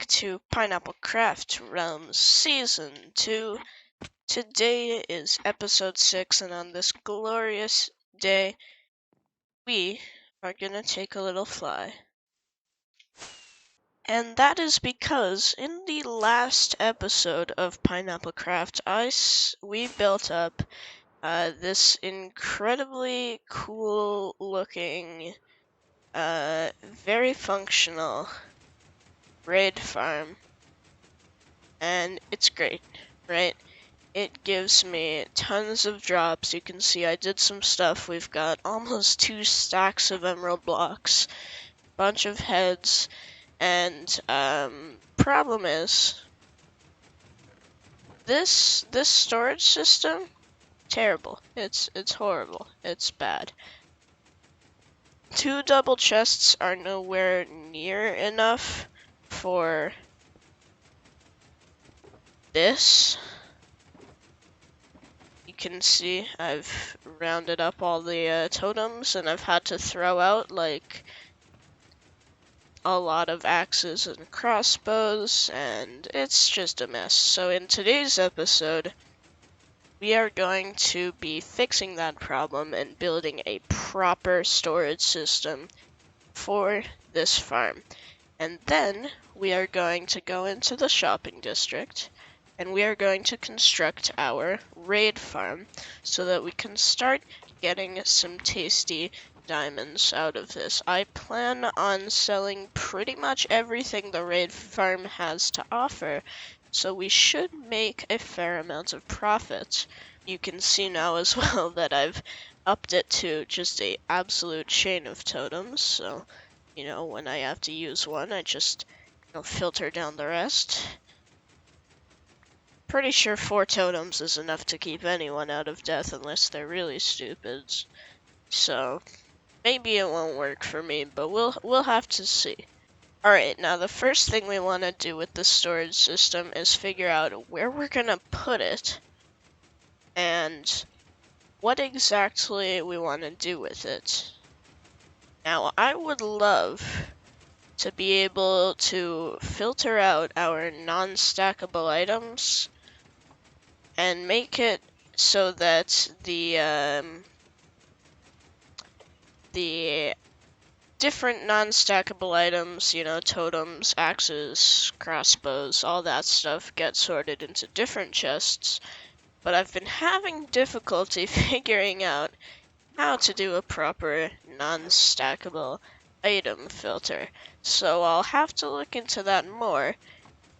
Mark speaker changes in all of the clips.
Speaker 1: to Pineapple Craft Realms Season 2. Today is episode 6, and on this glorious day, we are gonna take a little fly. And that is because in the last episode of Pineapple Craft, we built up this incredibly cool looking, very functional raid farm. And it's great, right? It gives me tons of drops. You can see I did some stuff. We've got almost 2 stacks of emerald blocks, bunch of heads, and problem is this storage system, terrible. It's horrible. It's bad. 2 double chests are nowhere near enough for this. You can see I've rounded up all the totems, and I've had to throw out like a lot of axes and crossbows, and it's just a mess. So in today's episode, we are going to be fixing that problem and building a proper storage system for this farm. And then we are going to go into the shopping district, and we are going to construct our raid farm so that we can start getting some tasty diamonds out of this. I plan on selling pretty much everything the raid farm has to offer, so we should make a fair amount of profit. You can see now as well that I've upped it to just a absolute chain of totems, so you know, when I have to use one, I just filter down the rest. Pretty sure 4 totems is enough to keep anyone out of death unless they're really stupid. So maybe it won't work for me, but we'll have to see. Alright, now the first thing we want to do with the storage system is figure out where we're gonna put it and what exactly we want to do with it. Now, I would love to be able to filter out our non-stackable items and make it so that the different non-stackable items, you know, totems, axes, crossbows, all that stuff get sorted into different chests. But I've been having difficulty figuring out how to do a proper non-stackable item filter, so I'll have to look into that more.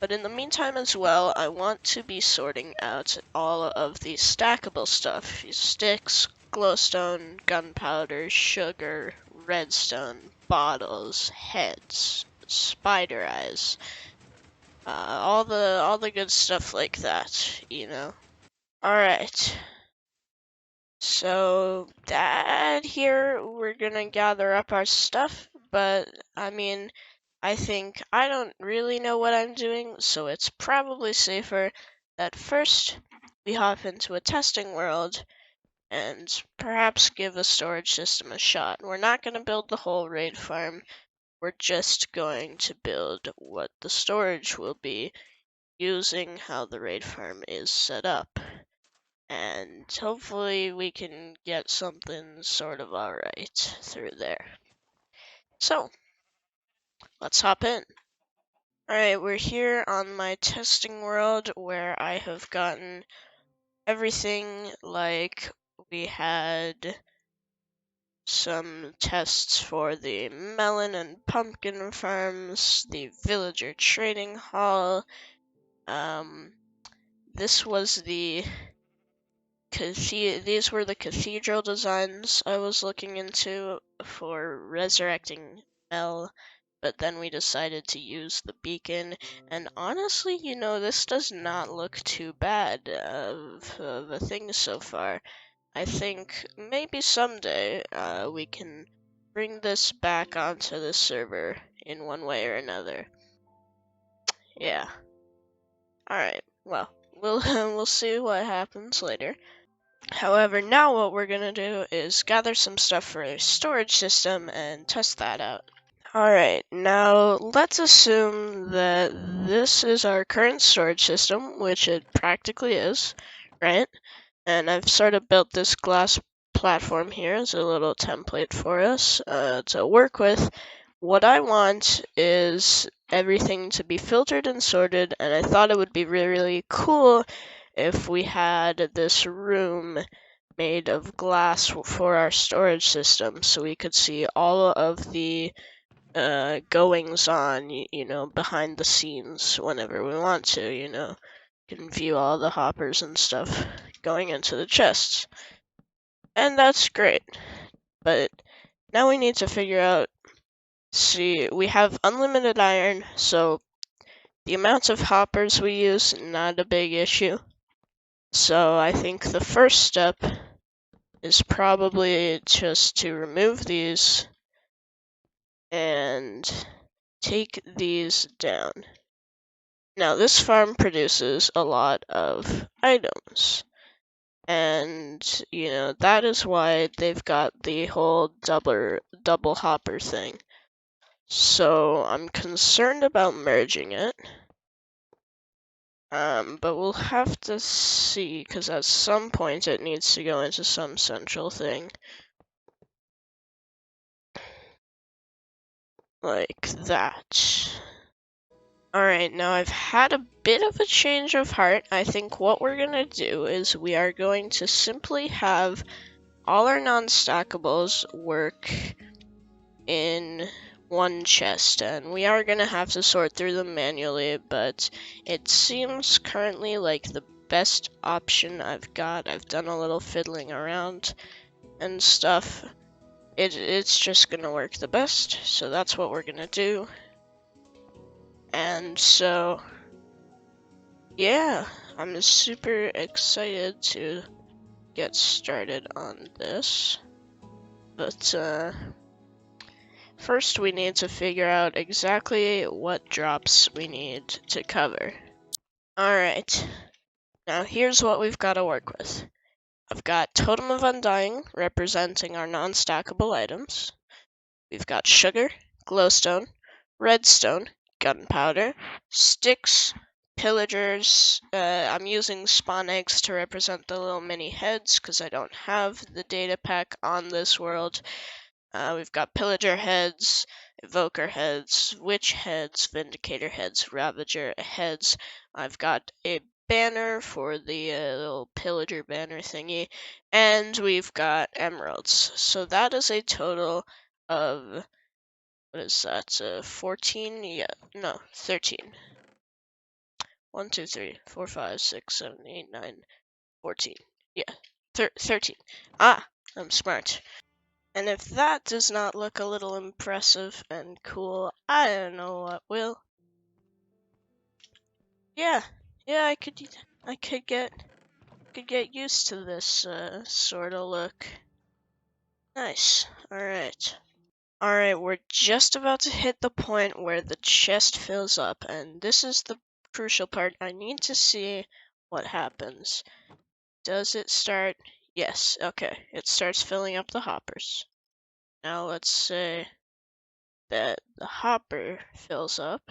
Speaker 1: But in the meantime as well, I want to be sorting out all of the stackable stuff: sticks, glowstone, gunpowder, sugar, redstone, bottles, heads, spider eyes, all the good stuff like that, you know. Alright. So that here, we're gonna gather up our stuff, but I mean, I think I don't really know what I'm doing, so it's probably safer that first we hop into a testing world and perhaps give the storage system a shot. We're not gonna build the whole raid farm, we're just going to build what the storage will be using how the raid farm is set up. And hopefully we can get something sort of alright through there. So, let's hop in. Alright, we're here on my testing world where I have gotten everything. Like, we had some tests for the melon and pumpkin farms, the villager trading hall. This was these were the cathedral designs I was looking into for resurrecting Mel, but then we decided to use the beacon, and honestly, you know, this does not look too bad of a thing so far. I think maybe someday we can bring this back onto the server in one way or another. Yeah. Alright, well, we'll see what happens later. However, now what we're gonna do is gather some stuff for a storage system and test that out. Alright, now let's assume that this is our current storage system, which it practically is, right? And I've sort of built this glass platform here as a little template for us to work with. What I want is everything to be filtered and sorted, and I thought it would be really, really cool if we had this room made of glass for our storage system so we could see all of the goings on, behind the scenes whenever we want to, can view all the hoppers and stuff going into the chests. And that's great. But now we need to figure out, see, we have unlimited iron, so the amount of hoppers we use, not a big issue. So I think the first step is probably just to remove these and take these down. Now, this farm produces a lot of items, and, that is why they've got the whole double hopper thing. So, I'm concerned about merging it, but we'll have to see, because at some point it needs to go into some central thing. Like that. Alright, now I've had a bit of a change of heart. I think what we're gonna do is we are going to simply have all our non-stackables work in one chest, and we are gonna have to sort through them manually, but it seems currently like the best option I've got. I've done a little fiddling around and stuff. It's just gonna work the best, so that's what we're gonna do. And so, yeah, I'm super excited to get started on this. But, first we need to figure out exactly what drops we need to cover. Alright, now here's what we've got to work with. I've got Totem of Undying, representing our non-stackable items. We've got sugar, glowstone, redstone, gunpowder, sticks, pillagers. I'm using spawn eggs to represent the little mini heads because I don't have the data pack on this world. We've got pillager heads, evoker heads, witch heads, vindicator heads, ravager heads. I've got a banner for the little pillager banner thingy, and we've got emeralds. So that is a total of, what is that, 14? Yeah, no, 13. 1, 2, 3, 4, 5, 6, 7, 8, 9, 14. Yeah, 13. Ah, I'm smart. And if that does not look a little impressive and cool, I don't know what will. Yeah, I could get used to this sort of look. Nice. Alright, we're just about to hit the point where the chest fills up, and this is the crucial part. I need to see what happens. Does it start? Yes, okay. It starts filling up the hoppers. Now let's say that the hopper fills up.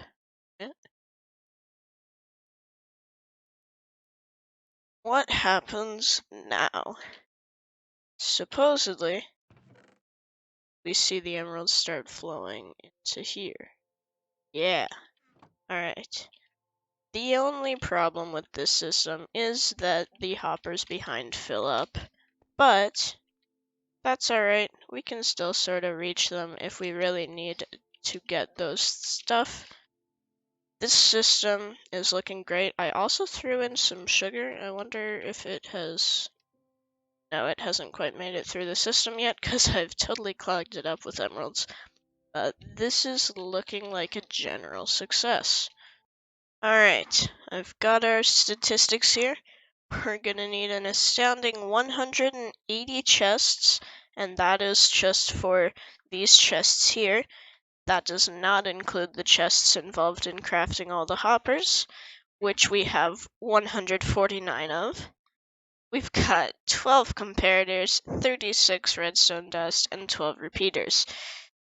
Speaker 1: What happens now? Supposedly, we see the emeralds start flowing into here. Yeah, alright. The only problem with this system is that the hoppers behind fill up, but that's alright. We can still sort of reach them if we really need to get those stuff. This system is looking great. I also threw in some sugar. I wonder if it has... No, it hasn't quite made it through the system yet because I've totally clogged it up with emeralds. This is looking like a general success. Alright, I've got our statistics here. We're gonna need an astounding 180 chests, and that is just for these chests here. That does not include the chests involved in crafting all the hoppers, which we have 149 of. We've got 12 comparators, 36 redstone dust, and 12 repeaters.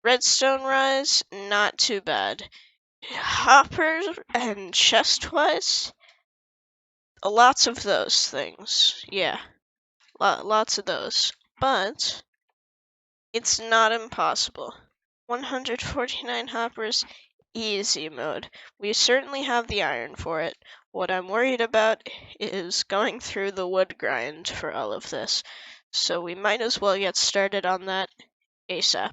Speaker 1: Redstone rise, not too bad. Hoppers and chest-wise, lots of those things. Yeah, lots of those. But it's not impossible. 149 hoppers, easy mode. We certainly have the iron for it. What I'm worried about is going through the wood grind for all of this. So we might as well get started on that ASAP.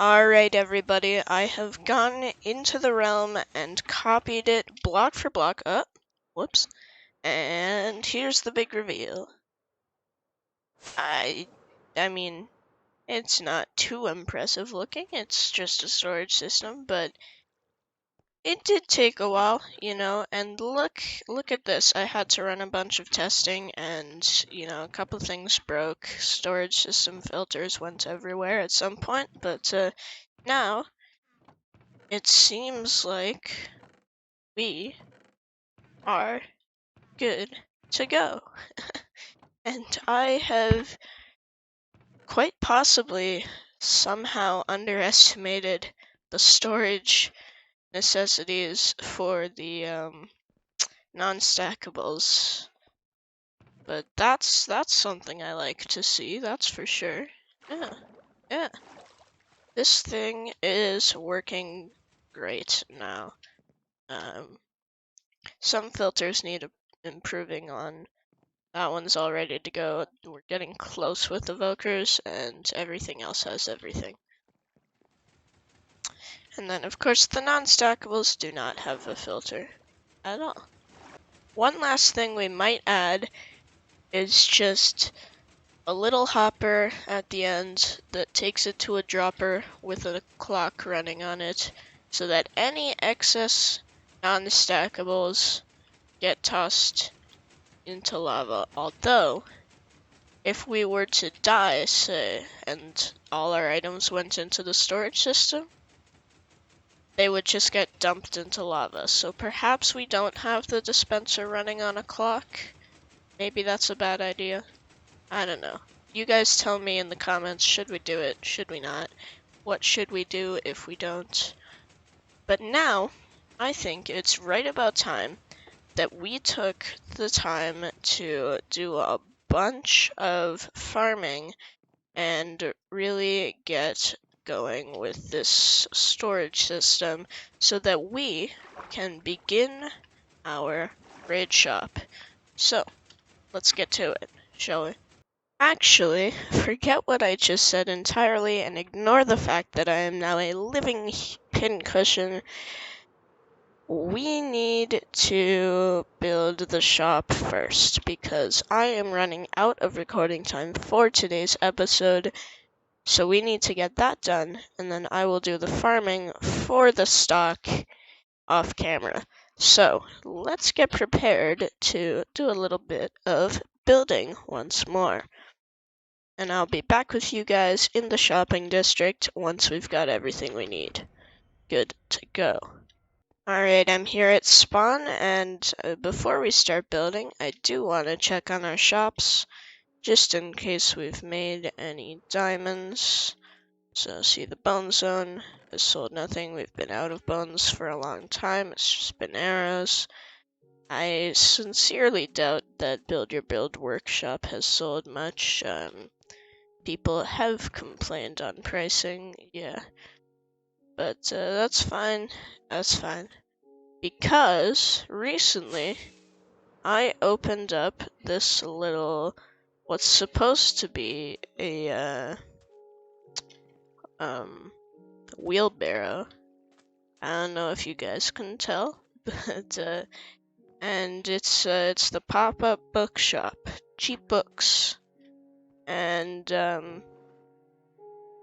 Speaker 1: Alright everybody, I have gone into the realm and copied it block for block. Whoops. And here's the big reveal. I mean, it's not too impressive looking, it's just a storage system, but it did take a while, you know, and look at this. I had to run a bunch of testing and, you know, a couple things broke. Storage system filters went everywhere at some point, but now it seems like we are good to go. And I have quite possibly somehow underestimated the storage necessities for the non-stackables. But that's something I like to see, that's for sure. Yeah. This thing is working great now. Some filters need improving on. That one's all ready to go. We're getting close with evokers, and everything else has everything. And then, of course, the non-stackables do not have a filter at all. One last thing we might add is just a little hopper at the end that takes it to a dropper with a clock running on it, so that any excess non-stackables get tossed into lava. Although, if we were to die, say, and all our items went into the storage system, they would just get dumped into lava. So perhaps we don't have the dispenser running on a clock. Maybe that's a bad idea. I don't know. You guys tell me in the comments, should we do it? Should we not? What should we do if we don't? But now, I think it's right about time that we took the time to do a bunch of farming and really get going with this storage system so that we can begin our raid shop. So, let's get to it, shall we? Actually, forget what I just said entirely and ignore the fact that I am now a living pincushion. We need to build the shop first because I am running out of recording time for today's episode. So we need to get that done, and then I will do the farming for the stock off camera. So let's get prepared to do a little bit of building once more. And I'll be back with you guys in the shopping district once we've got everything we need. Good to go. Alright, I'm here at spawn, and before we start building, I do want to check on our shops, just in case we've made any diamonds. So, see, the bone zone has sold nothing. We've been out of bones for a long time. It's just been arrows. I sincerely doubt that Build Your Build Workshop has sold much. People have complained on pricing, yeah. But that's fine. That's fine. Because recently I opened up this little, what's supposed to be a wheelbarrow. I don't know if you guys can tell, but and it's the pop-up bookshop, cheap books, and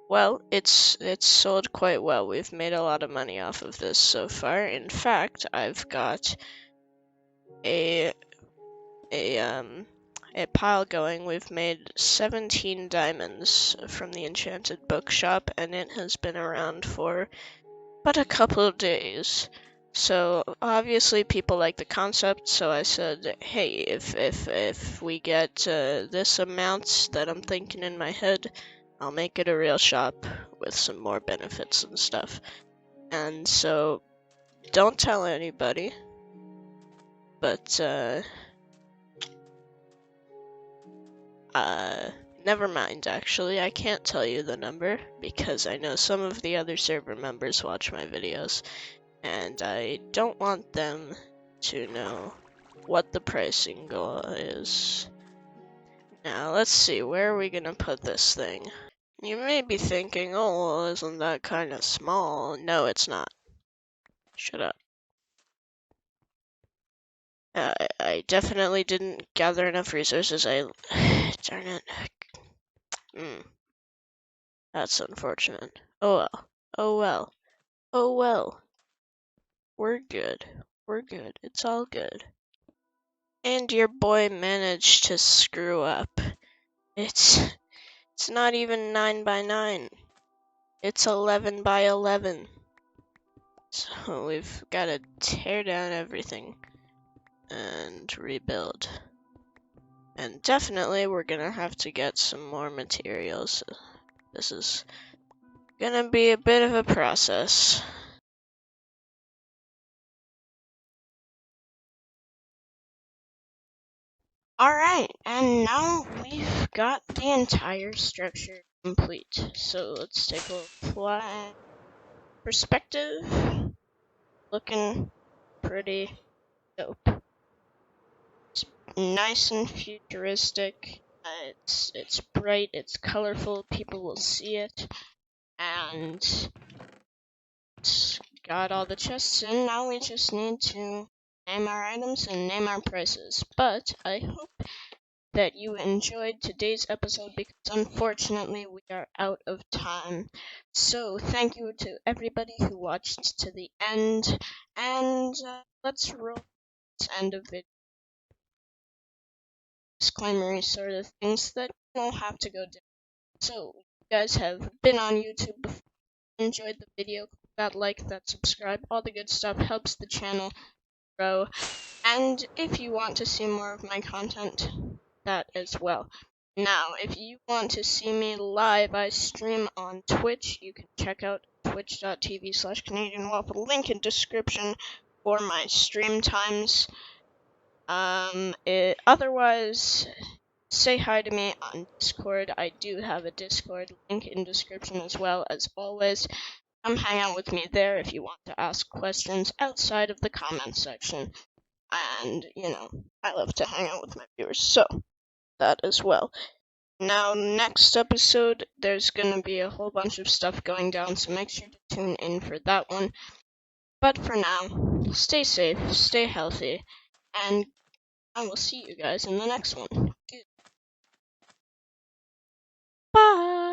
Speaker 1: well, it's sold quite well. We've made a lot of money off of this so far. In fact, I've got a pile going. We've made 17 diamonds from the enchanted bookshop, and it has been around for but a couple of days. So obviously people like the concept, so I said, hey, if we get this amount that I'm thinking in my head, I'll make it a real shop with some more benefits and stuff. And so, don't tell anybody, but, never mind, actually. I can't tell you the number, because I know some of the other server members watch my videos, and I don't want them to know what the pricing goal is. Now, let's see, where are we gonna put this thing? You may be thinking, oh, well, isn't that kind of small? No, it's not. Shut up. I definitely didn't gather enough resources. Darn it. That's unfortunate. Oh well. Oh well. Oh well. We're good. We're good. It's all good. And your boy managed to screw up. It's not even 9 by 9. It's 11 by 11. So we've got to tear down everything and rebuild. And definitely we're gonna have to get some more materials. This is gonna be a bit of a process. Alright, and now we've got the entire structure complete. So let's take a flat perspective. Looking pretty dope. It's nice and futuristic. It's bright, it's colorful, people will see it, and it's got all the chests in. Now we just need to name our items and name our prices. But I hope that you enjoyed today's episode because unfortunately we are out of time. So thank you to everybody who watched to the end, and let's roll this end of video. Disclaimer sort of things that will have to go down. So you guys have been on YouTube before, enjoyed the video, click that like, that subscribe, all the good stuff helps the channel grow. And if you want to see more of my content, that as well. Now, if you want to see me live, I stream on Twitch. You can check out twitch.tv/CanadianWaffle, link in description for my stream times. Otherwise, say hi to me on Discord. I do have a Discord link in description as well. As always, come hang out with me there if you want to ask questions outside of the comment section. And, you know, I love to hang out with my viewers, so that as well. Now, next episode, there's gonna be a whole bunch of stuff going down, so make sure to tune in for that one. But for now, stay safe, stay healthy, and I will see you guys in the next one. Bye!